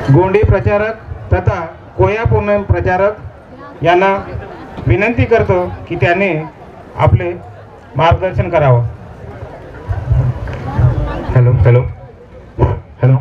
गोंडी प्रचारक तथा कोया पूनम प्रचारक यांना विनंती करतो की त्यांनी आपले मार्गदर्शन करावं। हॅलो हॅलो हॅलो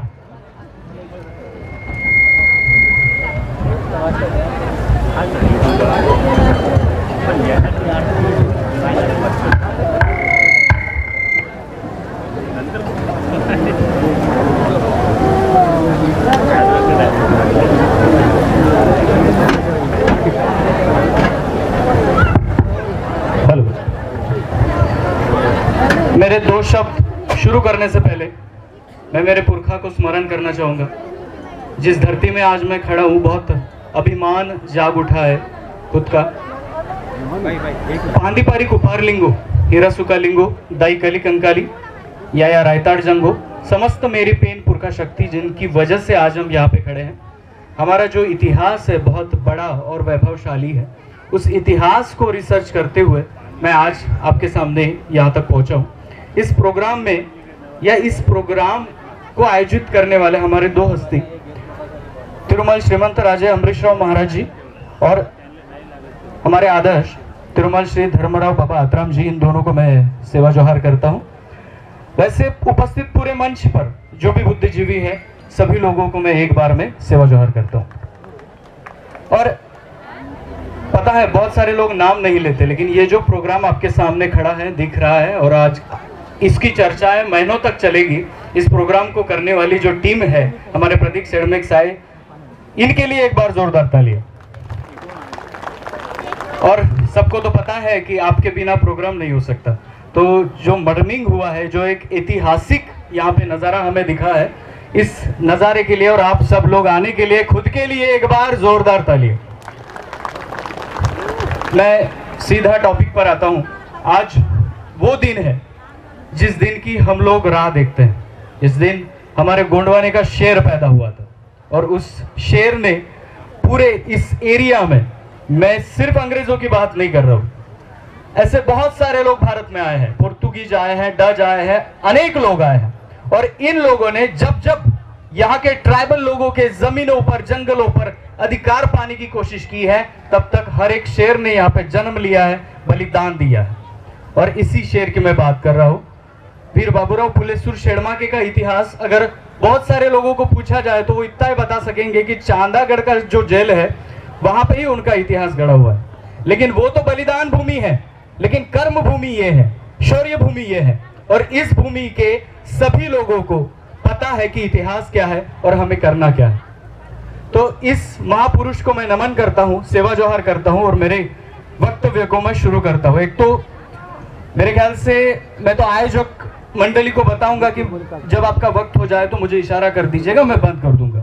मेरे दो शब्द शुरू करने से पहले मैं मेरे पुरखा को स्मरण करना चाहूँगा। जिस धरती में आज मैं खड़ा हूँ बहुत अभिमान जाग उठा है खुद का। पांदीपारी कुपारलिंगो हिरासुकालिंगो दाईकली कंकाली या रायताड़ जंगो समस्त मेरी पेन पुरखा शक्ति जिनकी वजह से आज हम यहाँ पे खड़े हैं। हमारा जो इतिहास है बहुत बड़ा और वैभवशाली है। उस इतिहास को रिसर्च करते हुए मैं आज आपके सामने यहाँ तक पहुँचा हूँ। इस प्रोग्राम में या इस प्रोग्राम को आयोजित करने वाले हमारे दो हस्ती तिरुमल श्रीमंत राजे अमरीशराव महाराज जी और हमारे आदर्श तिरुमल श्री धर्मराव बाबा आतराम जी, इन दोनों को मैं सेवा जोहार करता हूँ। वैसे उपस्थित पूरे मंच पर जो भी बुद्धिजीवी है सभी लोगों को मैं एक बार में सेवा जोहार करता हूँ। और पता है बहुत सारे लोग नाम नहीं लेते, लेकिन ये जो प्रोग्राम आपके सामने खड़ा है दिख रहा है और आज इसकी चर्चाएं महीनों तक चलेगी। इस प्रोग्राम को करने वाली जो टीम है हमारे प्रतीक सेडमेक साय, इनके लिए एक बार जोरदार तालियां। और सबको तो पता है कि आपके बिना प्रोग्राम नहीं हो सकता। तो जो मर्मिंग हुआ है, जो एक ऐतिहासिक यहाँ पे नज़ारा हमें दिखा है, इस नज़ारे के लिए और आप सब लोग आने के लिए खुद के लिए एक बार जोरदार तालियां। मैं सीधा टॉपिक पर आता हूँ। आज वो दिन है जिस दिन की हम लोग राह देखते हैं। इस दिन हमारे गोंडवाने का शेर पैदा हुआ था और उस शेर ने पूरे इस एरिया में, मैं सिर्फ अंग्रेजों की बात नहीं कर रहा हूँ, ऐसे बहुत सारे लोग भारत में आए हैं, पुर्तगीज आए हैं, डच आए हैं, अनेक लोग आए हैं। और इन लोगों ने जब जब यहाँ के ट्राइबल लोगों के जमीनों पर, जंगलों पर अधिकार पाने की कोशिश की है, तब तक हर एक शेर ने यहाँ पे जन्म लिया है, बलिदान दिया है। और इसी शेर की मैं बात कर रहा हूँ। वीर बाबूराव फुलेसुर शेड़माके का इतिहास अगर बहुत सारे लोगों को पूछा जाए तो वो इतना ही बता सकेंगे कि चांदागढ़ का जो जेल है वहां पे ही उनका इतिहास गढ़ा हुआ है। लेकिन वो तो बलिदान भूमि है, लेकिन कर्म भूमि ये है, शौर्य भूमि ये है। और इस भूमि के सभी लोगों को पता है कि इतिहास क्या है और हमें करना क्या है। तो इस महापुरुष को मैं नमन करता हूँ, सेवा जोहार करता हूँ और मेरे वक्तव्य को मैं शुरू करता हूँ। एक तो मेरे ख्याल से मैं तो आयोजक मंडली को बताऊंगा कि जब आपका वक्त हो जाए तो मुझे इशारा कर दीजिएगा, मैं बंद कर दूंगा।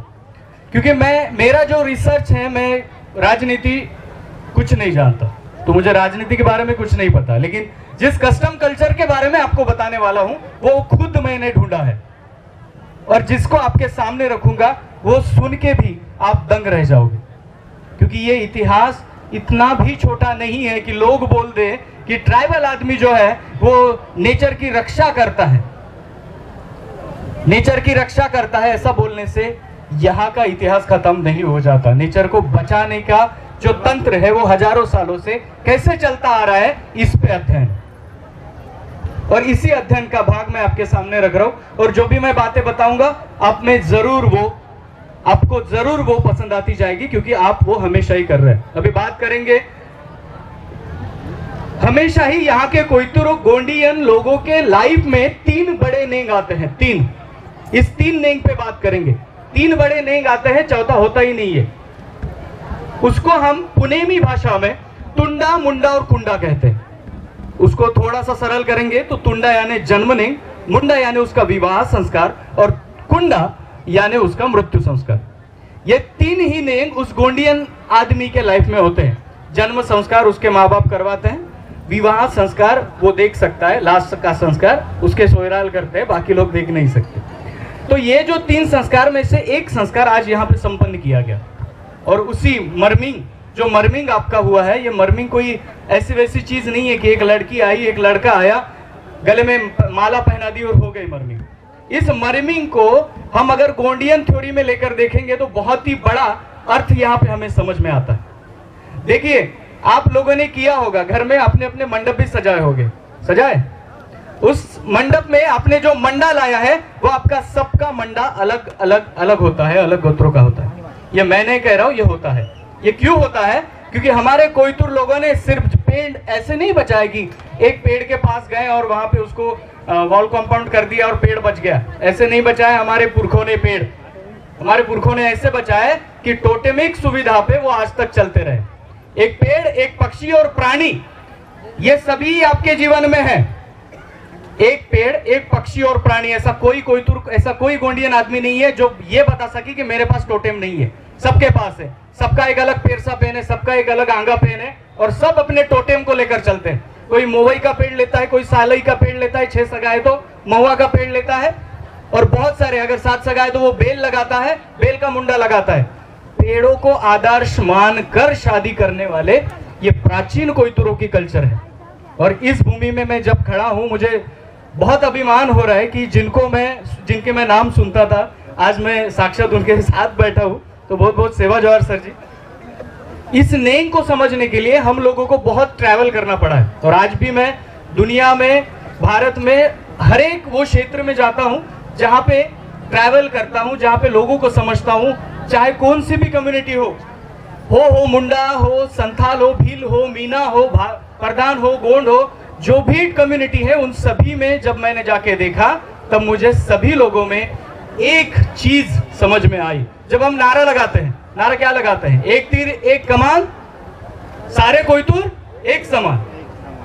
क्योंकि मेरा जो रिसर्च है, मैं राजनीति कुछ नहीं जानता, तो मुझे राजनीति के बारे में कुछ नहीं पता। लेकिन जिस कस्टम कल्चर के बारे में आपको बताने वाला हूं वो खुद मैंने ढूंढा है और जिसको आपके सामने रखूंगा वो सुन के भी आप दंग रह जाओगे। क्योंकि ये इतिहास इतना भी छोटा नहीं है कि लोग बोल दे कि ट्राइबल आदमी जो है वो नेचर की रक्षा करता है, नेचर की रक्षा करता है। ऐसा बोलने से यहाँ का इतिहास खत्म नहीं हो जाता। नेचर को बचाने का जो तंत्र है वो हजारों सालों से कैसे चलता आ रहा है, इस पे अध्ययन। और इसी अध्ययन का भाग मैं आपके सामने रख रहा हूं। और जो भी मैं बातें बताऊंगा आपको जरूर वो पसंद आती जाएगी, क्योंकि आप वो हमेशा ही कर रहे हैं। अभी बात करेंगे, हमेशा ही यहाँ के कोयतुरो गोंडियन लोगों के लाइफ में 3 बड़े नेंग आते हैं। 3, इस 3 नेंग पे बात करेंगे। 3 बड़े नेंग आते हैं, चौथा होता ही नहीं है। उसको हम पुनेमी भाषा में तुंडा, मुंडा और कुंडा कहते हैं। उसको थोड़ा सा सरल करेंगे तो तुंडा यानी जन्म नेंग, मुंडा यानी उसका विवाह संस्कार और कुंडा यानी उसका मृत्यु संस्कार। ये 3 ही नेंग उस गोंडियन आदमी के लाइफ में होते हैं। जन्म संस्कार उसके माँ बाप करवाते हैं, विवाह संस्कार वो देख सकता है, लास्ट का संस्कार उसके सोयराल करते हैं, बाकी लोग देख नहीं सकते। तो ये जो 3 संस्कार में से एक संस्कार आज यहाँ पे संपन्न किया गया। और उसी मर्मिंग, जो मर्मिंग आपका हुआ है, ये मर्मिंग कोई ऐसी वैसी चीज नहीं है कि एक लड़की आई, एक लड़का आया, गले में माला पहना दी और हो गई मर्मिंग। इस मर्मिंग को हम अगर गोंडियन थ्योरी में लेकर देखेंगे तो बहुत ही बड़ा अर्थ यहाँ पे हमें समझ में आता है। देखिए, आप लोगों ने किया होगा, घर में अपने अपने मंडप भी सजाए होंगे, सजाए। उस मंडप में आपने जो मंडा लाया है वो आपका सबका मंडा अलग अलग अलग होता है, अलग गोत्रों का होता है। ये मैं नहीं कह रहा हूं, ये होता है। ये क्यों होता है? क्योंकि हमारे कोयतुर लोगों ने सिर्फ पेड़ ऐसे नहीं बचाए कि एक पेड़ के पास गए और वहां पे उसको वॉल कंपाउंड कर दिया और पेड़ बच गया, ऐसे नहीं बचाया हमारे पुरखों ने पेड़। हमारे पुरखों ने ऐसे बचाए कि टोटेमिक सुविधा पे वो आज तक चलते रहे। एक पेड़, एक पक्षी और प्राणी, ये सभी आपके जीवन में है। एक पेड़, एक पक्षी और प्राणी, ऐसा कोई गोंडियन आदमी नहीं है जो ये बता सके कि मेरे पास टोटेम नहीं है। सबके पास है, सबका एक अलग पेरसा पेन है, सबका एक अलग आंगा पेन है और सब अपने टोटेम को लेकर चलते हैं। कोई मोवई का पेड़ लेता है, कोई सालई का पेड़ लेता है, 6 सगाए तो महुआ का पेड़ लेता है और बहुत सारे, अगर 7 सगाए तो वो बेल लगाता है, बेल का मुंडा लगाता है। पेड़ों को आदर्श मानकर शादी करने वाले ये प्राचीन कोयतुरों की कल्चर है। और इस भूमि में मैं जब खड़ा हूं, मुझे बहुत अभिमान हो रहा है कि जिनके मैं नाम सुनता था, आज मैं साक्षात उनके साथ बैठा हूं, तो बहुत बहुत सेवा जवाहर सर जी। इस नेम को समझने के लिए हम लोगों को बहुत ट्रैवल करना पड़ा है। और आज भी मैं दुनिया में, भारत में हर एक वो क्षेत्र में जाता हूं जहां पे ट्रैवल करता हूं, जहां पे लोगों को समझता हूं, चाहे कौन सी भी कम्युनिटी हो मुंडा हो, संथाल हो, भील हो, मीना हो, प्रधान हो, गोंड हो, जो भी कम्युनिटी है, उन सभी में जब मैंने जाके देखा तब मुझे सभी लोगों में एक चीज समझ में आई। जब हम नारा लगाते हैं, नारा क्या लगाते हैं? एक तीर एक कमान, सारे कोयतुर एक समान।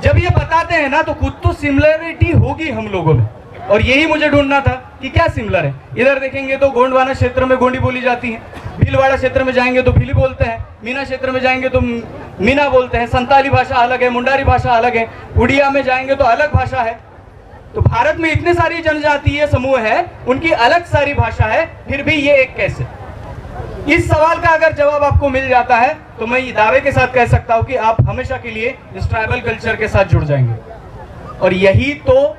जब ये बताते हैं ना तो कुछ तो सिमिलरिटी होगी हम लोगों में, और यही मुझे ढूंढना था कि क्या सिमिलर है। इधर देखेंगे तो गोंडवाना क्षेत्र में गोंडी बोली जाती है, भीलवाड़ा क्षेत्र में जाएंगे तो भीली बोलते हैं, मीना क्षेत्र में जाएंगे तो मीना बोलते हैं, संताली भाषा अलग है, मुंडारी भाषा अलग है, उड़िया में जाएंगे तो अलग भाषा है। तो भारत में इतने सारी जनजातीय समूह है, उनकी अलग सारी भाषा है, फिर भी ये एक कैसे? इस सवाल का अगर जवाब आपको मिल जाता है तो मैं ये दावे के साथ कह सकता हूं कि आप हमेशा के लिए इस ट्राइबल कल्चर के साथ जुड़ जाएंगे। और यही तो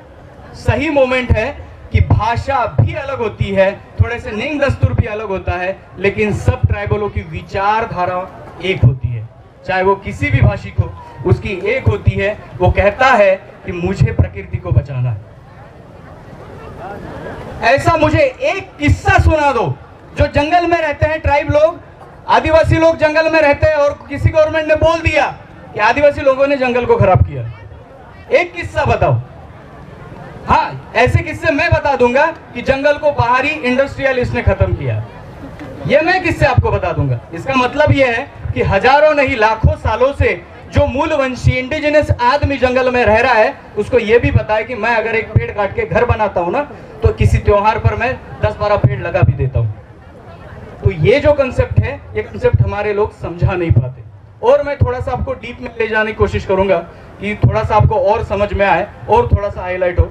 सही मोमेंट है कि भाषा भी अलग होती है, थोड़े से निंग दस्तूर भी अलग होता है, लेकिन सब ट्राइबलों की विचारधारा एक होती है। चाहे वो किसी भी भाषिक हो, उसकी एक होती है। वो कहता है कि मुझे प्रकृति को बचाना है। ऐसा मुझे एक किस्सा सुना दो, जो जंगल में रहते हैं ट्राइब लोग, आदिवासी लोग जंगल में रहते हैं और किसी गवर्नमेंट ने बोल दिया कि आदिवासी लोगों ने जंगल को खराब किया। एक किस्सा बताओ। हाँ, ऐसे किस्से मैं बता दूंगा कि जंगल को बाहरी इंडस्ट्रियलिस्ट ने खत्म किया। ये मैं किस्से आपको बता दूंगा। इसका मतलब यह है कि हजारों नहीं लाखों सालों से जो मूलवंशी इंडिजिनस आदमी जंगल में रह रहा है, उसको ये भी पता है कि मैं अगर एक पेड़ काट के घर बनाता हूं ना, तो किसी त्योहार पर मैं 10-12 पेड़ लगा भी देता हूं। तो ये जो कंसेप्ट है, ये कंसेप्ट हमारे लोग समझा नहीं पाते। और मैं थोड़ा सा आपको डीप में ले जाने की कोशिश करूंगा कि थोड़ा सा आपको और समझ में आए और थोड़ा सा हाईलाइट हो।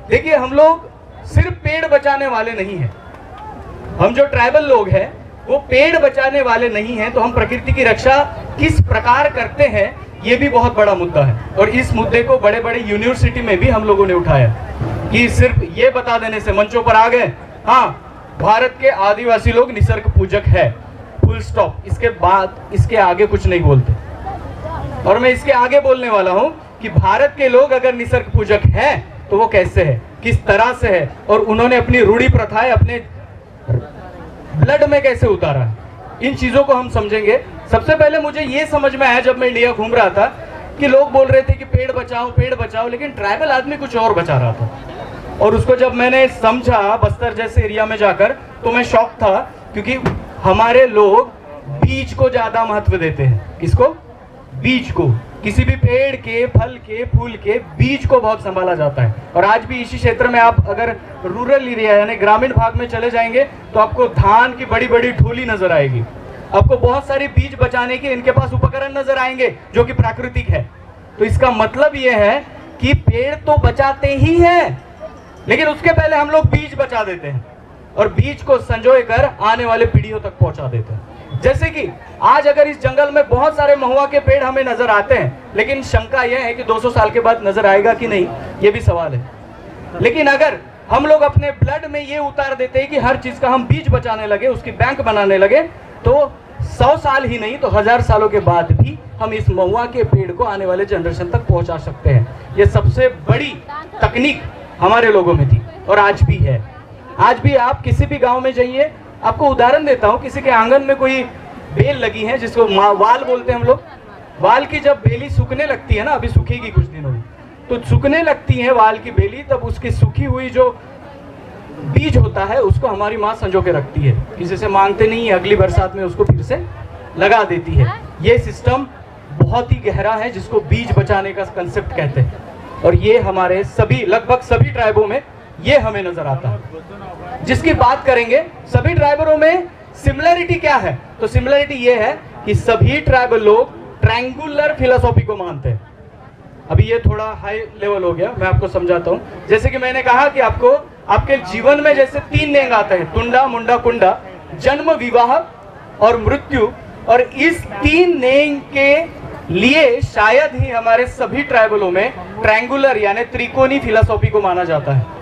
देखिए, हम लोग सिर्फ पेड़ बचाने वाले नहीं हैं। हम जो ट्राइबल लोग हैं वो पेड़ बचाने वाले नहीं हैं। तो हम प्रकृति की रक्षा किस प्रकार करते हैं, ये भी बहुत बड़ा मुद्दा है। और इस मुद्दे को बड़े बड़े यूनिवर्सिटी में भी हम लोगों ने उठाया कि सिर्फ ये बता देने से मंचों पर आ गए, हाँ भारत के आदिवासी लोग निसर्ग पूजक है, फुल स्टॉप। इसके बाद इसके आगे कुछ नहीं बोलते। और मैं इसके आगे बोलने वाला हूं कि भारत के लोग अगर निसर्ग पूजक है तो वो कैसे है, किस तरह से है, और उन्होंने अपनी रूढ़ी प्रथाएं अपने ब्लड में कैसे उतारा है। इन चीजों को हम समझेंगे। सबसे पहले मुझे ये समझ में आया जब मैं इंडिया घूम रहा था कि लोग बोल रहे थे कि पेड़ बचाओ, लेकिन ट्राइबल आदमी कुछ और बचा रहा था। और उसको जब मैंने समझा बस्तर जैसे एरिया में जाकर, तो मैं शॉक था, क्योंकि हमारे लोग बीज को ज्यादा महत्व देते हैं। किसको? बीज को। किसी भी पेड़ के, फल के, फूल के बीज को बहुत संभाला जाता है। और आज भी इसी क्षेत्र में आप अगर रूरल एरिया यानी ग्रामीण भाग में चले जाएंगे तो आपको धान की बड़ी बड़ी ढोली नजर आएगी। आपको बहुत सारे बीज बचाने के इनके पास उपकरण नजर आएंगे जो कि प्राकृतिक है। तो इसका मतलब यह है कि पेड़ तो बचाते ही हैं, लेकिन उसके पहले हम लोग बीज बचा देते हैं और बीज को संजोए कर आने वाले पीढ़ियों तक पहुंचा देते हैं। जैसे कि आज अगर इस जंगल में बहुत सारे महुआ के पेड़ हमें नजर आते हैं, लेकिन शंका यह है कि 200 साल के बाद नजर आएगा कि नहीं, यह भी सवाल है। लेकिन अगर हम लोग अपने ब्लड में ये उतार देते हैं कि हर चीज का हम बीज बचाने लगे, उसकी बैंक बनाने लगे, तो 100 साल ही नहीं तो 1000 सालों के बाद भी हम इस महुआ के पेड़ को आने वाले जनरेशन तक पहुंचा सकते हैं। ये सबसे बड़ी तकनीक हमारे लोगों में थी और आज भी है। आज भी आप किसी भी गांव में जाइए, आपको उदाहरण देता हूं, किसी के आंगन में कोई बेल लगी है जिसको वाल बोलते हैं हम लोग, वाल की जब बेली सूखने लगती है ना, अभी सूखेगी कुछ दिनों में, तो सूखने लगती है वाल की बेली, तब उसकी सूखी हुई जो बीज होता है उसको हमारी माँ संजो के रखती है, किसी से मांगते नहीं है, अगली बरसात में उसको फिर से लगा देती है। ये सिस्टम बहुत ही गहरा है जिसको बीज बचाने का कंसेप्ट कहते हैं, और ये हमारे सभी लगभग सभी ट्राइबों में ये हमें नजर आता है। जिसकी बात करेंगे सभी ट्राइबरों में सिमिलरिटी क्या है, तो सिमिलरिटी ये है कि सभी ट्राइबल लोग ट्रायंगुलर फिलोसॉफी को मानते हैं। अभी ये थोड़ा हाई लेवल हो गया, मैं आपको समझाता हूँ। जैसे कि मैंने कहा कि आपको आपके जीवन में जैसे 3 नेंग आते हैं, तुंडा, मुंडा, कुंडा, जन्म, विवाह और मृत्यु, और इस 3 नेंग के लिए शायद ही हमारे सभी ट्राइबलों में ट्रायंगुलर यानी त्रिकोणी फिलोसॉफी को माना जाता है।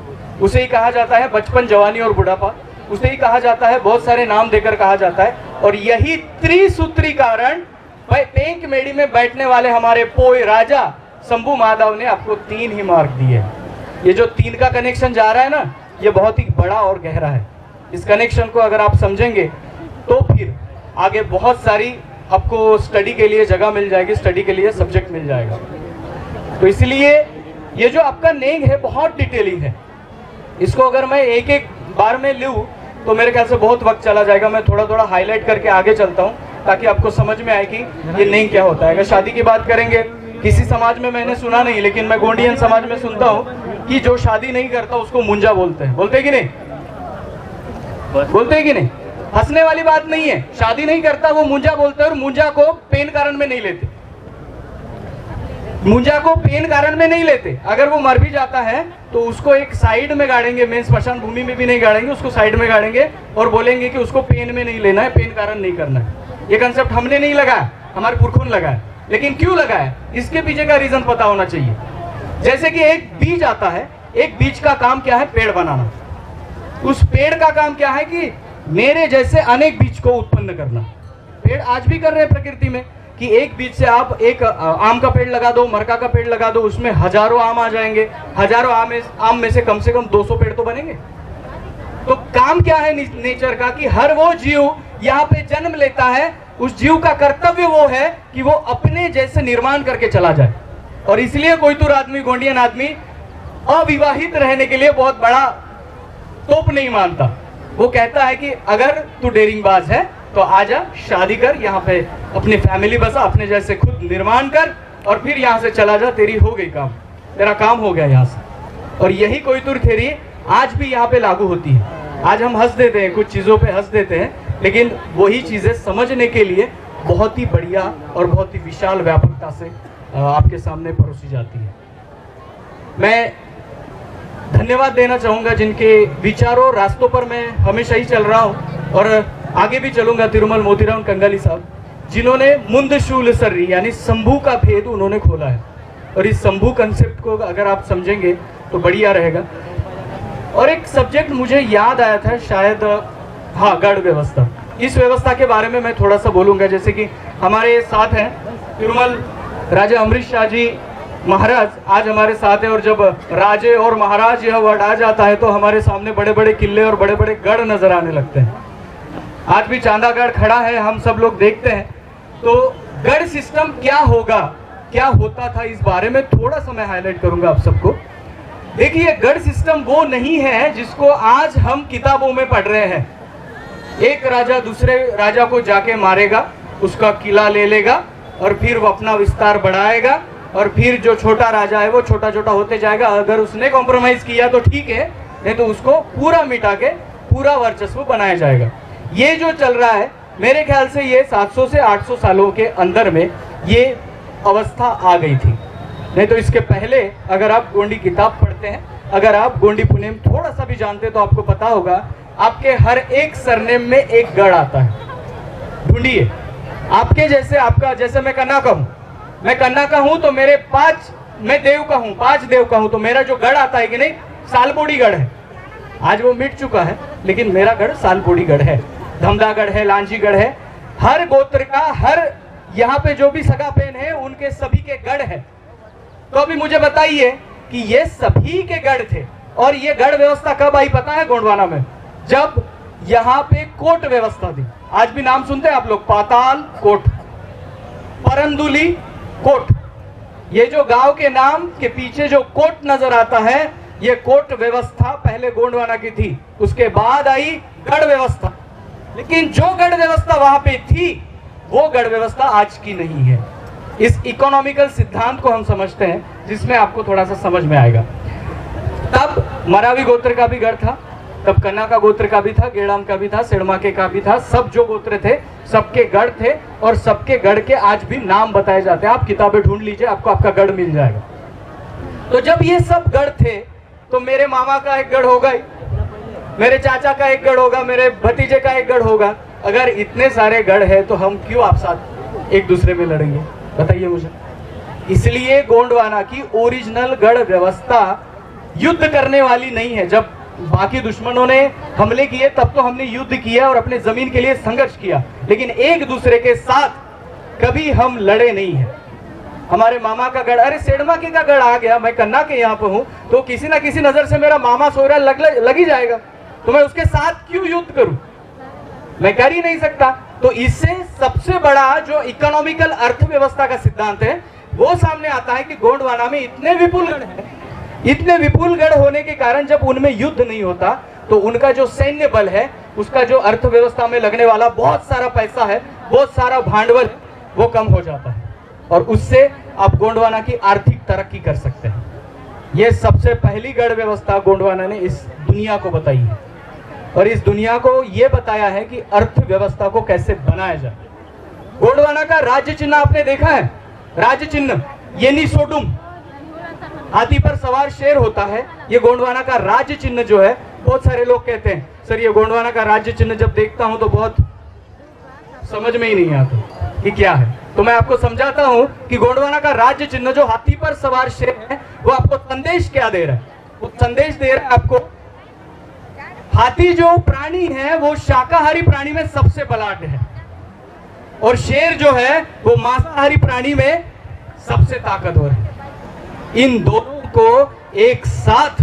उसे ही कहा जाता है बचपन, जवानी और बुढ़ापा, उसे ही कहा जाता है, बहुत सारे नाम देकर कहा जाता है। और यही त्रिसूत्री कारण पेंक मेड़ी में बैठने वाले हमारे पोय राजा शंभू माधव ने आपको 3 ही मार्क दिए। ये जो 3 का कनेक्शन जा रहा है ना, ये बहुत ही बड़ा और गहरा है। इस कनेक्शन को अगर आप समझेंगे तो फिर आगे बहुत सारी आपको स्टडी के लिए जगह मिल जाएगी, स्टडी के लिए सब्जेक्ट मिल जाएगा। तो इसलिए ये जो आपका नेंग है बहुत डिटेलिंग है, इसको अगर मैं एक एक बार में लूँ तो मेरे ख्याल से बहुत वक्त चला जाएगा। मैं थोड़ा थोड़ा हाईलाइट करके आगे चलता हूँ ताकि आपको समझ में आए कि ये नेंग क्या होता है। अगर शादी की बात करेंगे, किसी समाज में मैंने सुना नहीं, लेकिन मैं गोंडियन समाज में सुनता हूँ कि जो शादी नहीं करता उसको मुंजा बोलते हैं। बोलते हैं कि नहीं? बोलते हैं कि नहीं? हंसने वाली बात नहीं है, शादी नहीं करता वो मुंजा बोलते हैं, और मुंजा को पेन कारण में नहीं लेते, मुंजा को पेन कारण में नहीं लेते। अगर वो मर भी जाता है तो उसको एक साइड में गाड़ेंगे, मेन स्मशान भूमि में भी नहीं गाड़ेंगे, उसको साइड में गाड़ेंगे और बोलेंगे कि उसको पेन में नहीं लेना है, पेन कारण नहीं करना है। ये कंसेप्ट हमने नहीं लगाया, हमारे पुरखों ने लगाया। लेकिन क्यों लगाया, इसके पीछे का रीजन पता होना चाहिए। जैसे कि एक बीज आता है, एक बीज का काम क्या है? पेड़ बनाना। उस पेड़ का काम क्या है कि मेरे जैसे अनेक बीज को उत्पन्न करना। पेड़ आज भी कर रहे हैं प्रकृति में कि एक बीज से आप एक आम का पेड़ लगा दो, मरका का पेड़ लगा दो, उसमें हजारों आम आ जाएंगे, हजारों आम में से कम 200 पेड़ तो बनेंगे। तो काम क्या है नेचर का कि हर वो जीव यहाँ पे जन्म लेता है, उस जीव का कर्तव्य वो है कि वो अपने जैसे निर्माण करके चला जाए। और इसलिए कोयतुर आदमी, गोंडियन आदमी अविवाहित रहने के लिए बहुत बड़ा तोप नहीं मानता। वो कहता है कि अगर तू डेरिंगबाज है तो आजा, शादी कर, यहाँ पे अपनी फैमिली बसा, अपने जैसे खुद निर्माण कर और फिर यहाँ से चला जा, तेरी हो गई काम, तेरा काम हो गया यहाँ से। और यही कोयतुर थ्योरी आज भी यहाँ पे लागू होती है। आज हम हंस देते हैं, कुछ चीज़ों पे हंस देते हैं, लेकिन वही चीज़ें समझने के लिए बहुत ही बढ़िया और बहुत ही विशाल व्यापकता से आपके सामने परोसी जाती है। मैं धन्यवाद देना चाहूँगा जिनके विचारों रास्तों पर मैं हमेशा ही चल रहा हूँ और आगे भी चलूँगा, तिरुमल मोतीराम कंगाली साहब, जिन्होंने मुंदशूल सर्री यानी शंभू का भेद उन्होंने खोला है। और इस शंभू कंसेप्ट को अगर आप समझेंगे तो बढ़िया रहेगा। और एक सब्जेक्ट मुझे याद आया था शायद, हाँ, गढ़ व्यवस्था। इस व्यवस्था के बारे में मैं थोड़ा सा बोलूँगा। जैसे कि हमारे साथ हैं तिरुमल राजा अमृत शाह जी महाराज, आज हमारे साथ है। और जब राजे और महाराज यह वर्ड आ जाता है तो हमारे सामने बड़े बड़े किले और बड़े बड़े गढ़ नजर आने लगते हैं। आज भी चांदागढ़ खड़ा है, हम सब लोग देखते हैं। तो गढ़ सिस्टम क्या होगा, क्या होता था, इस बारे में थोड़ा सा मैं हाईलाइट करूंगा आप सबको। देखिए, गढ़ सिस्टम वो नहीं है जिसको आज हम किताबों में पढ़ रहे हैं। एक राजा दूसरे राजा को जाके मारेगा, उसका किला ले लेगा और फिर वो अपना विस्तार बढ़ाएगा और फिर जो छोटा राजा है वो छोटा छोटा होते जाएगा। अगर उसने कॉम्प्रोमाइज किया तो ठीक है, नहीं तो उसको पूरा मिटा के पूरा वर्चस्व बनाया जाएगा। ये जो चल रहा है, मेरे ख्याल से ये 700 से 800 सालों के अंदर में ये अवस्था आ गई थी। नहीं तो इसके पहले अगर आप गोंडी किताब पढ़ते हैं, अगर आप गोंडी पुनेम थोड़ा सा भी जानते हैं तो आपको पता होगा, आपके हर एक सरनेम में एक गढ़ आता है। ढूंढिए, आपके जैसे, आपका जैसे मैं कन्ना का हूँ, मैं कन्ना का हूँ तो मेरे 5, मैं देव का हूँ, 5 देव का हूँ, तो मेरा जो गढ़ आता है कि नहीं, सालबोड़ी गढ़ है। आज वो मिट चुका है, लेकिन मेरा गढ़ सालपोड़ी गढ़ है, धमदागढ़ है, लांजीगढ़ है। हर गोत्र का, हर यहाँ पे जो भी सगा बहन है उनके सभी के गढ़ है। तो अभी मुझे बताइए कि ये सभी के गढ़ थे, और ये गढ़ व्यवस्था कब आई पता है गोंडवाना में? जब यहाँ पे कोट व्यवस्था थी। आज भी नाम सुनते हैं आप लोग, पाताल कोट, परंदुली कोट। ये जो गांव के नाम के पीछे जो कोट नजर आता है, ये कोट व्यवस्था पहले गोंडवाना की थी, उसके बाद आई गढ़ व्यवस्था। लेकिन जो गढ़ व्यवस्था वहां पे थी, वो गढ़ व्यवस्था आज की नहीं है। इस इकोनॉमिकल सिद्धांत को हम समझते हैं, जिसमें आपको थोड़ा सा समझ में आएगा। तब मरावी गोत्र का भी गढ़ था, तब कन्ना का गोत्र का भी था, गेड़ाम का भी था, सिड़माके का भी था। सब जो गोत्र थे सबके गढ़ थे, और सबके गढ़ के आज भी नाम बताए जाते हैं। आप किताबें ढूंढ लीजिए, आपको आपका गढ़ मिल जाएगा। तो जब ये सब गढ़ थे, तो मेरे मामा का एक गढ़ होगा, मेरे चाचा का एक गढ़ होगा, मेरे भतीजे का एक गढ़ होगा। अगर इतने सारे गढ़ है तो हम क्यों आप साथ एक दूसरे में लड़ेंगे, बताइए मुझे। इसलिए गोंडवाना की ओरिजिनल गढ़ व्यवस्था युद्ध करने वाली नहीं है। जब बाकी दुश्मनों ने हमले किए तब तो हमने युद्ध किया और अपने जमीन के लिए संघर्ष किया, लेकिन एक दूसरे के साथ कभी हम लड़े नहीं है। हमारे मामा का गढ़, अरे सेडमाके का गढ़ आ गया, मैं कन्ना के यहाँ पे हूँ, तो किसी ना किसी नजर से मेरा मामा सोहरा लग ही जाएगा, तो मैं उसके साथ क्यों युद्ध करूं? मैं कर ही नहीं सकता। तो इससे सबसे बड़ा जो इकोनॉमिकल अर्थव्यवस्था का सिद्धांत है वो सामने आता है कि गोंडवाना में इतने विपुल गढ़ है, इतने विपुल गढ़ होने के कारण जब उनमें युद्ध नहीं होता तो उनका जो सैन्य बल है, उसका जो अर्थव्यवस्था में लगने वाला बहुत सारा पैसा है, बहुत सारा भांडवल, वो कम हो जाता है, और उससे आप गोंडवाना की आर्थिक तरक्की कर सकते हैं। यह सबसे पहली गढ़ व्यवस्था गोंडवाना ने इस दुनिया को बताई है, और इस दुनिया को यह बताया है कि अर्थव्यवस्था को कैसे बनाया जाए। गोंडवाना का राज्य चिन्ह आपने देखा है, राज्य चिन्ह येनी सोडुम, हाथी पर सवार शेर होता है। ये गोंडवाना का राज्य चिन्ह जो है, बहुत सारे लोग कहते हैं सर ये गोंडवाना का राज्य चिन्ह जब देखता हूं तो बहुत समझ में ही नहीं आता कि क्या है। तो मैं आपको समझाता हूं कि गोंडवाना का राज्य चिन्ह जो हाथी पर सवार शेर है, वो आपको संदेश क्या दे रहा है? वो संदेश दे रहा है आपको, हाथी जो प्राणी है वो शाकाहारी प्राणी में सबसे बलाढ्य है, और शेर जो है वो मांसाहारी प्राणी में सबसे ताकतवर है। इन दोनों को एक साथ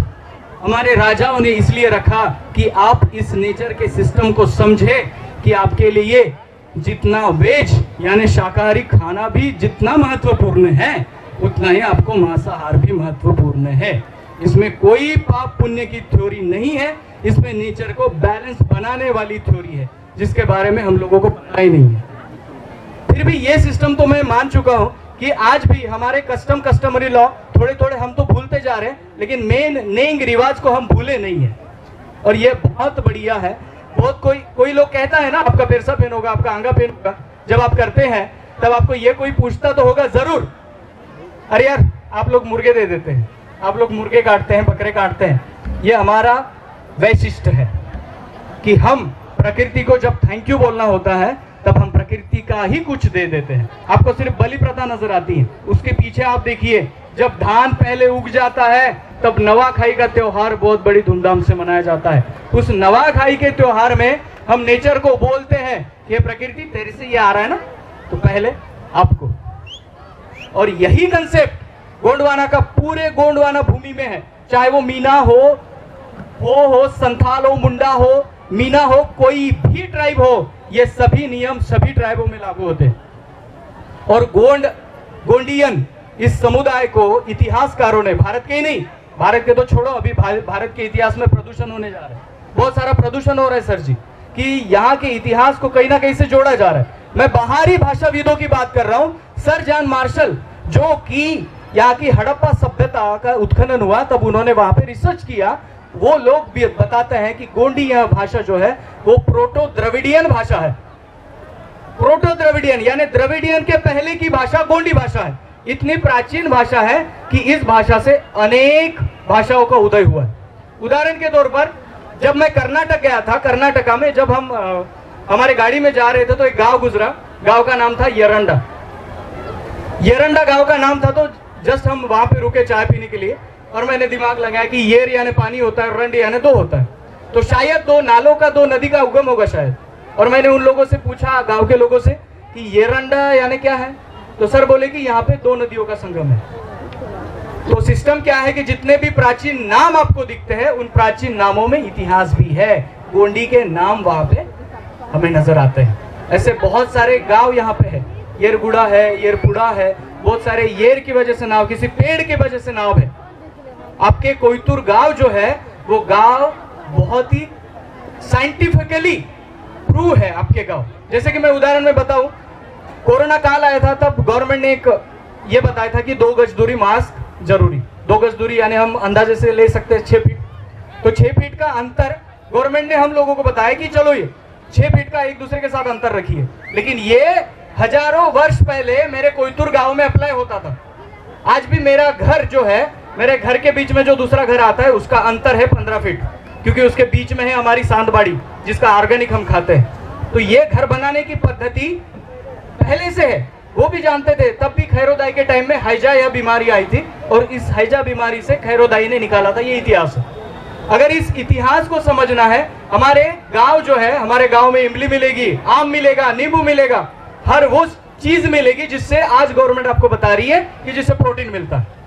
हमारे राजाओं ने इसलिए रखा कि आप इस नेचर के सिस्टम को समझे कि आपके लिए जितना वेज यानी शाकाहारी खाना भी जितना महत्वपूर्ण है, उतना ही आपको मांसाहार भी महत्वपूर्ण है। इसमें कोई पाप पुण्य की थ्योरी नहीं है, इसमें नेचर को बैलेंस बनाने वाली थ्योरी है, जिसके बारे में हम लोगों को पता ही नहीं है। फिर भी ये सिस्टम तो मैं मान चुका हूं कि आज भी हमारे कस्टमरी लॉ थोड़े थोड़े हम तो भूलते जा रहे हैं, लेकिन मेन नेंग रिवाज को हम भूले नहीं है, और ये बहुत बढ़िया है। बहुत कोई लोग कहता है ना आपका पेरसा पेन होगा, आपका आंगा पेन होगा, जब आप करते हैं तब आपको ये कोई पूछता तो होगा जरूर, अरे यार आप लोग मुर्गे दे देते हैं, आप लोग मुर्गे काटते हैं, बकरे काटते हैं। ये हमारा वैशिष्ट है कि हम प्रकृति को जब थैंक यू बोलना होता है तब हम प्रकृति का ही कुछ दे देते हैं। आपको सिर्फ बलि प्रथा नजर आती है, उसके पीछे आप देखिए जब धान पहले उग जाता है तब नवाखाई का त्योहार बहुत बड़ी धूमधाम से मनाया जाता है। उस नवाखाई के त्योहार में हम नेचर को बोलते हैं कि प्रकृति तेरे से ये आ रहा है ना, तो पहले आपको। और यही कंसेप्ट गोंडवाना का पूरे गोंडवाना भूमि में है, चाहे वो मीना हो संथाल हो, मुंडा हो, मीना हो, कोई भी ट्राइब हो, ये सभी नियम सभी ट्राइबों में लागू होते हैं। और गोंडियन इस समुदाय को इतिहासकारों ने, भारत के ही नहीं, भारत के तो छोड़ो, अभी भारत के इतिहास में प्रदूषण होने जा रहा है, बहुत सारा प्रदूषण हो रहा है सर जी, कि यहाँ के इतिहास को कहीं ना कहीं से जोड़ा जा रहा है। मैं बाहरी भाषाविदों की बात कर रहा हूँ। सर जॉन मार्शल, जो कि यहाँ की हड़प्पा सभ्यता का उत्खनन हुआ तब उन्होंने वहां पे रिसर्च किया, वो लोग भी बताते हैं कि गोंडी यह भाषा जो है वो प्रोटो द्रविडियन भाषा है। प्रोटो द्रविडियन यानी द्रविडियन के पहले की भाषा गोंडी भाषा है। इतनी प्राचीन भाषा है कि इस भाषा से अनेक भाषाओं का उदय हुआ है। उदाहरण के तौर पर जब मैं कर्नाटक गया था, कर्नाटका में जब हम हमारे गाड़ी में जा रहे थे तो एक गांव गुजरा, गांव का नाम था येरंडा। येरंडा गांव का नाम था, तो जस्ट हम वहां पे रुके चाय पीने के लिए, और मैंने दिमाग लगाया कि येर यानी पानी होता है, रंड यानी दो होता है। तो शायद दो नालों का, दो नदी का उगम होगा शायद। और मैंने उन लोगों से पूछा, गांव के लोगों से, कि येरंडा यानी क्या है, तो सर बोले कि यहाँ पे दो नदियों का संगम है। तो सिस्टम क्या है कि जितने भी प्राचीन नाम आपको दिखते हैं उन प्राचीन नामों में इतिहास भी है। गोंडी के नाम वहां पे हमें नजर आते हैं। ऐसे बहुत सारे गांव यहाँ पे है, येरगुड़ा है, येरपुड़ा है, बहुत सारे येर की वजह से नाव, किसी पेड़ की वजह से नाव है। आपके कोयतुर गांव जो है वो गांव बहुत ही साइंटिफिकली प्रूव है आपके गांव। जैसे कि मैं उदाहरण में बताऊं, कोरोना काल आया था तब गवर्नमेंट ने एक ये बताया था कि 2 गज दूरी मास्क जरूरी। 2 गज दूरी यानी हम अंदाजे से ले सकते हैं 6 फीट। तो 6 फीट का अंतर गवर्नमेंट ने हम लोगों को बताया कि चलो ये 6 फीट का एक दूसरे के साथ अंतर रखिए। लेकिन ये हजारों वर्ष पहले मेरे कोयतुर गांव में अप्लाई होता था। आज भी मेरा घर जो है, मेरे घर के बीच में जो दूसरा घर आता है उसका अंतर है 15 फीट, क्योंकि उसके बीच में है हमारी सांदबाड़ी जिसका ऑर्गेनिक हम खाते हैं। तो ये घर बनाने की पद्धति पहले से है, वो भी जानते थे। तब भी खैरोदाई के टाइम में हैजा यह बीमारी आई थी और इस हैजा बीमारी से खैरोदाई ने निकाला था। ये इतिहास है। अगर इस इतिहास को समझना है, हमारे गांव जो है, हमारे गांव में इमली मिलेगी, आम मिलेगा, नींबू मिलेगा, हर वो चीज मिलेगी जिससे आज गवर्नमेंट आपको बता रही है कि जिससे प्रोटीन मिलता है।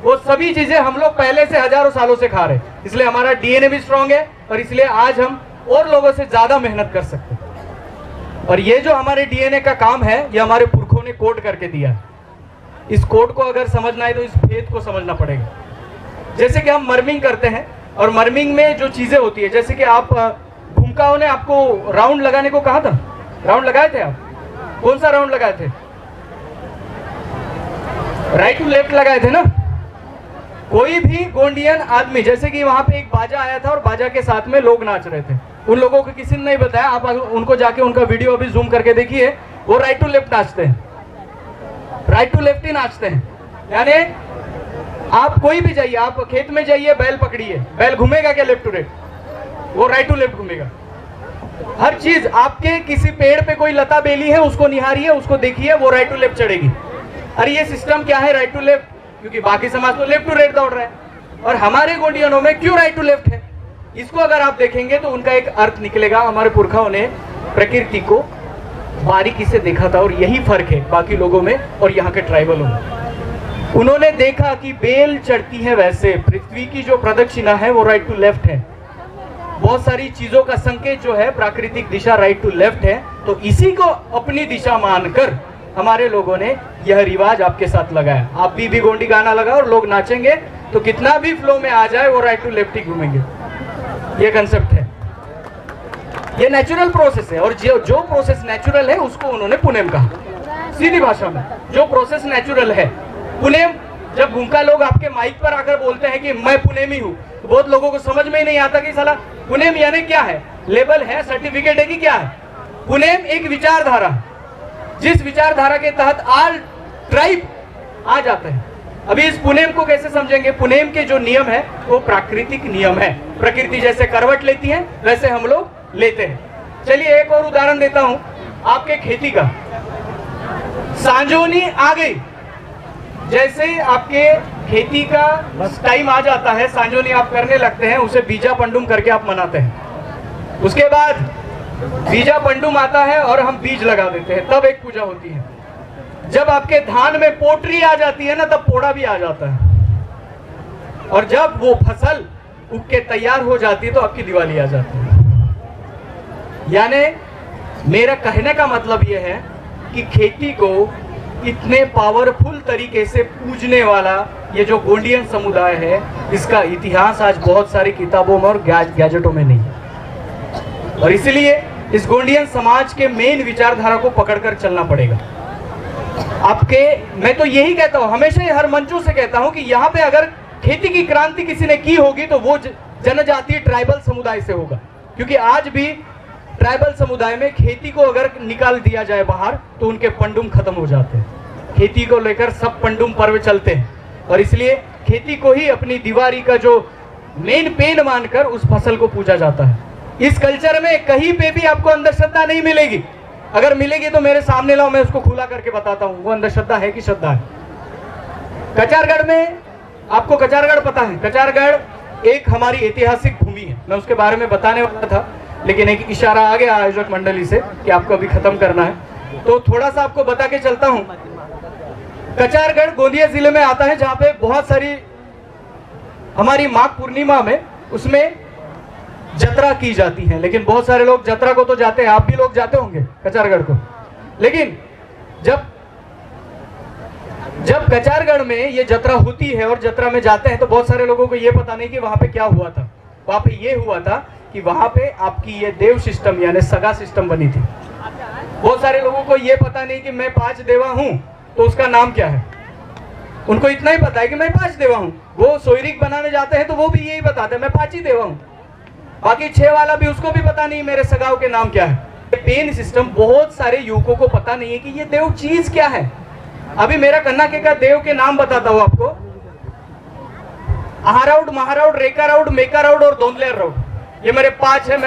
वो सभी चीजें हम लोग पहले से हजारों सालों से खा रहे हैं। इसलिए हमारा डीएनए भी स्ट्रांग है और इसलिए आज हम और लोगों से ज्यादा मेहनत कर सकते हैं। और ये जो हमारे डीएनए का काम है, ये हमारे पुरखों ने कोड करके दिया है। इस कोड को अगर समझना है तो इस भेद को समझना पड़ेगा। जैसे कि हम मर्मिंग करते हैं और मर्मिंग में जो चीजें होती है, जैसे कि आप भूमिकाओं ने आपको राउंड लगाने को कहा था, राउंड लगाए थे आप? कौन सा राउंड लगाए थे? राइट टू लेफ्ट लगाए थे ना। कोई भी गोंडियन आदमी, जैसे कि वहां पे एक बाजा आया था और बाजा के साथ में लोग नाच रहे थे, उन लोगों को किसी ने नहीं बताया। आप उनको जाके उनका वीडियो अभी जूम करके देखिए, वो राइट टू लेफ्ट नाचते हैं, राइट टू लेफ्ट ही नाचते हैं। यानी आप कोई भी जाइए, आप खेत में जाइए, बैल पकड़िए, बैल घूमेगा क्या लेफ्ट टू राइट? वो राइट टू लेफ्ट घूमेगा। हर चीज, आपके किसी पेड़ पे कोई लता बेली है, उसको निहारिए, उसको देखिए, वो राइट टू लेफ्ट चढ़ेगी। अरे ये सिस्टम क्या है राइट टू लेफ्ट? क्योंकि बाकी समाज तो लेफ्ट टू राइट दौड़ रहा है, और हमारे गोंडियनों में क्यों राइट टू लेफ्ट है? इसको अगर आप देखेंगे तो उनका एक अर्थ निकलेगा। हमारे पुरखाओं ने प्रकृति को बारीकी से देखा था और यही फर्क है बाकी लोगों में और यहाँ के ट्राइबलों में। उन्होंने देखा कि बेल चढ़ती है वैसे, पृथ्वी की जो प्रदक्षिणा है वो राइट टू लेफ्ट है। बहुत सारी चीजों का संकेत जो है प्राकृतिक दिशा राइट टू लेफ्ट है। तो इसी को अपनी दिशा मानकर हमारे लोगों ने यह रिवाज आपके साथ लगाया। आप भी गोंडी गाना लगाओ और लोग नाचेंगे तो कितना भी फ्लो में आ जाए वो राइट टू लेफ्ट ही घूमेंगे। ये कंसेप्ट है, ये नेचुरल प्रोसेस है। और जो प्रोसेस नेचुरल है उसको उन्होंने पुनेम कहा। सीधी भाषा में जो प्रोसेस नेचुरल है पुनेम। जब भूमका लोग आपके माइक पर आकर बोलते हैं कि मैं पुनेमी हूँ, तो बहुत लोगों को समझ में ही नहीं आता कि साला पुनेम यानी क्या है, लेबल है, सर्टिफिकेट है कि क्या है। पुनेम एक विचारधारा है, जिस विचारधारा के तहत आल ट्राइब आ जाते हैं। अभी इस पुनेम को कैसे समझेंगे? पुनेम के जो नियम है वो प्राकृतिक नियम है। प्रकृति जैसे करवट लेती है वैसे हम लोग लेते हैं। चलिए एक और उदाहरण देता हूं आपके खेती का। सांजोनी आ गई, जैसे आपके खेती का बस टाइम आ जाता है, सांजोनी आप करने लगते हैं, उसे बीजा पंडुम करके आप मनाते हैं। उसके बाद बीजा पंडुम आता है और हम बीज लगा देते हैं, तब एक पूजा होती है। जब आपके धान में पोटरी आ जाती है ना, तब पोड़ा भी आ जाता है। और जब वो फसल उग के तैयार हो जाती है तो आपकी दिवाली आ जाती है। यानी मेरा कहने का मतलब यह है कि खेती को इतने पावरफुल तरीके से पूजने वाला ये जो गोंडियन समुदाय है, इसका इतिहास आज बहुत सारी किताबों में और गैजेटों में नहीं है। और इसलिए इस गोंडियन समाज के मेन विचारधारा को पकड़कर चलना पड़ेगा। मैं तो यही कहता हूं, हमेशा हर मंचों से कहता हूं कि यहाँ पे अगर खेती की क्रांति किसी ने की होगी तो वो जनजातीय ट्राइबल समुदाय से होगा। क्योंकि आज भी ट्राइबल समुदाय में खेती को अगर निकाल दिया जाए बाहर तो उनके पंडुम खत्म हो जाते हैं। खेती को लेकर सब पंडुम पर्व चलते हैं और इसलिए खेती को ही अपनी दीवारी का जो मेन पेन मानकर उस फसल को पूजा जाता है। इस कल्चर में कहीं पे भी आपको अंधश्रद्धा नहीं मिलेगी। अगर मिलेगी तो मेरे सामने लाओ, मैं उसको खुला करके बताता हूं वो अंधश्रद्धा है कि श्रद्धा है। कचारगढ़ में, आपको कचारगढ़ पता है? कचारगढ़ एक हमारी ऐतिहासिक भूमि है। मैं उसके बारे में बताने वाला था, लेकिन एक इशारा आ गया आयोजक मंडली से कि आपको अभी खत्म करना है, तो थोड़ा सा आपको बता के चलता हूँ। कचारगढ़ गोंदिया जिले में आता है, जहाँ पे बहुत सारी हमारी माघ पूर्णिमा में उसमें जत्रा की जाती है। लेकिन बहुत सारे लोग जत्रा को तो जाते हैं, आप भी लोग जाते होंगे कचारगढ़ को। लेकिन जब कचारगढ़ में ये जत्रा होती है और जत्रा में जाते हैं तो बहुत सारे लोगों को ये पता नहीं कि वहां पे क्या हुआ था। वहां पे ये हुआ था कि वहां पे आपकी ये देव सिस्टम यानी सगा सिस्टम बनी थी। बहुत सारे लोगों को ये पता नहीं कि मैं 5 देवा हूं तो उसका नाम क्या है। उनको इतना ही पता है कि मैं 5 देवा हूं। वो सोयरिक बनाने जाते हैं तो वो भी यही बताते हैं मैं 5 ही देवा हूं। बाकी 6 वाला भी उसको भी पता नहीं मेरे सगाओं के नाम क्या है। पेन सिस्टम बहुत सारे युवकों को पता नहीं है कि ये देव चीज क्या है। अभी मेरा कन्ना के का देव के नाम बताता हूं आपको। आहाराउड, महाराउड, रेकाराउड, मेकाराउड और दोंदलेर राउड, ये मेरे 5 है।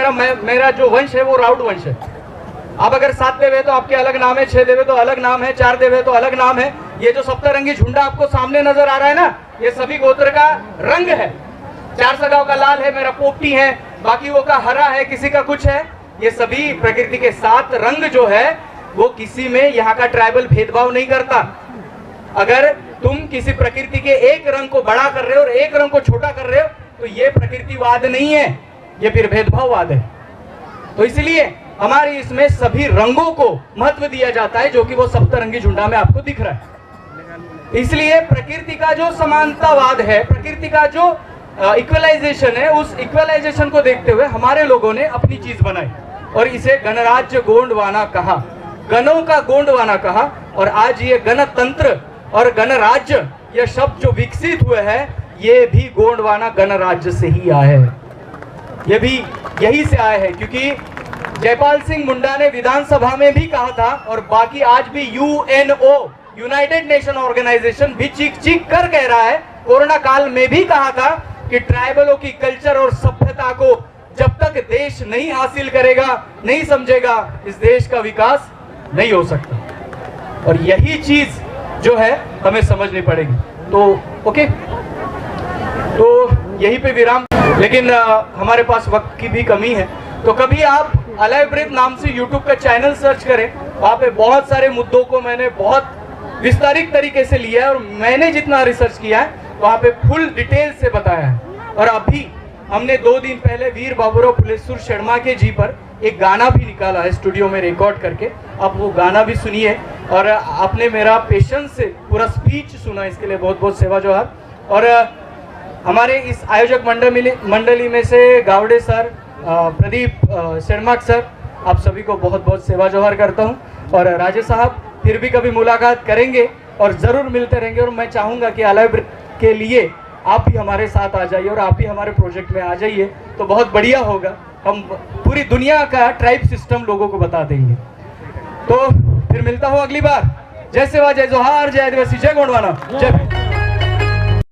मेरा जो वंश है वो राउड वंश है। अब अगर 7 देव है तो आपके अलग नाम है, 6 देव है तो अलग नाम है, 4 देव है तो अलग नाम है। ये जो सप्तरंगी झुंडा आपको सामने नजर आ रहा है ना, ये सभी गोत्र का रंग है। 4 सगाओं का लाल है, मेरा पोपटी है, बाकी वो का हरा है, किसी का कुछ है। ये सभी प्रकृति के 7 रंग जो है वो किसी में यहाँ का ट्राइबल भेदभाव नहीं करता। अगर तुम किसी प्रकृति के एक रंग को बड़ा कर रहे हो और एक रंग को छोटा कर रहे हो तो ये प्रकृतिवाद नहीं है, ये फिर भेदभाववाद है। तो इसलिए हमारे इसमें सभी रंगों को महत्व दिया जाता है, जो कि वो सप्तरंगी झुंडा में आपको दिख रहा है। इसलिए प्रकृति का जो समानतावाद है, प्रकृति का जो इक्वलाइजेशन है, उस इक्वलाइजेशन को देखते हुए हमारे लोगों ने अपनी चीज बनाई और इसे गणराज्य गोंडवाना कहा, गणों का गोंडवाना कहा। और आज ये गणतंत्र और गणराज्य ये शब्द जो विकसित हुए हैं ये भी गोंडवाना गणराज्य से ही आए हैं, ये भी यही से आए हैं। क्योंकि जयपाल सिंह मुंडा ने विधानसभा में भी कहा था और बाकी आज भी यूएनओ यूनाइटेड नेशन ऑर्गेनाइजेशन भी चीख चीख कर कह रहा है, कोरोना काल में भी कहा था कि ट्राइबलों की कल्चर और सभ्यता को जब तक देश नहीं हासिल करेगा, नहीं समझेगा, इस देश का विकास नहीं हो सकता। और यही चीज जो है हमें समझनी पड़ेगी। तो ओके, तो यहीं पे विराम। लेकिन हमारे पास वक्त की भी कमी है, तो कभी आप अलाइव ब्रेथ नाम से यूट्यूब का चैनल सर्च करें। वहाँ पे बहुत सारे मुद्दों को मैंने बहुत विस्तारित तरीके से लिया है और मैंने जितना रिसर्च किया है वहाँ पे फुल डिटेल से बताया है। और अभी हमने 2 दिन पहले वीर बाबूराव फुलेश्वर शर्मा के जी पर एक गाना भी निकाला है स्टूडियो में रिकॉर्ड करके। आप वो गाना भी सुनिए और आपने मेरा पेशेंस से पूरा स्पीच सुना, इसके लिए बहुत बहुत सेवा जोहार। और हमारे इस आयोजक मंडली में से गावड़े सर, प्रदीप शर्मा सर, आप सभी को बहुत बहुत सेवा जोहार करता हूँ। और राजेश साहब फिर भी कभी मुलाकात करेंगे और ज़रूर मिलते रहेंगे। और मैं चाहूँगा कि अलाइव के लिए आप भी हमारे साथ आ जाइए और आप भी हमारे प्रोजेक्ट में आ जाइए, तो बहुत बढ़िया होगा। हम पूरी दुनिया का ट्राइब सिस्टम लोगों को बता देंगे। तो फिर मिलता हूँ अगली बार। जय सेवा, जय जोहार, जय आदिवासी, जय गोंडवाना, जय।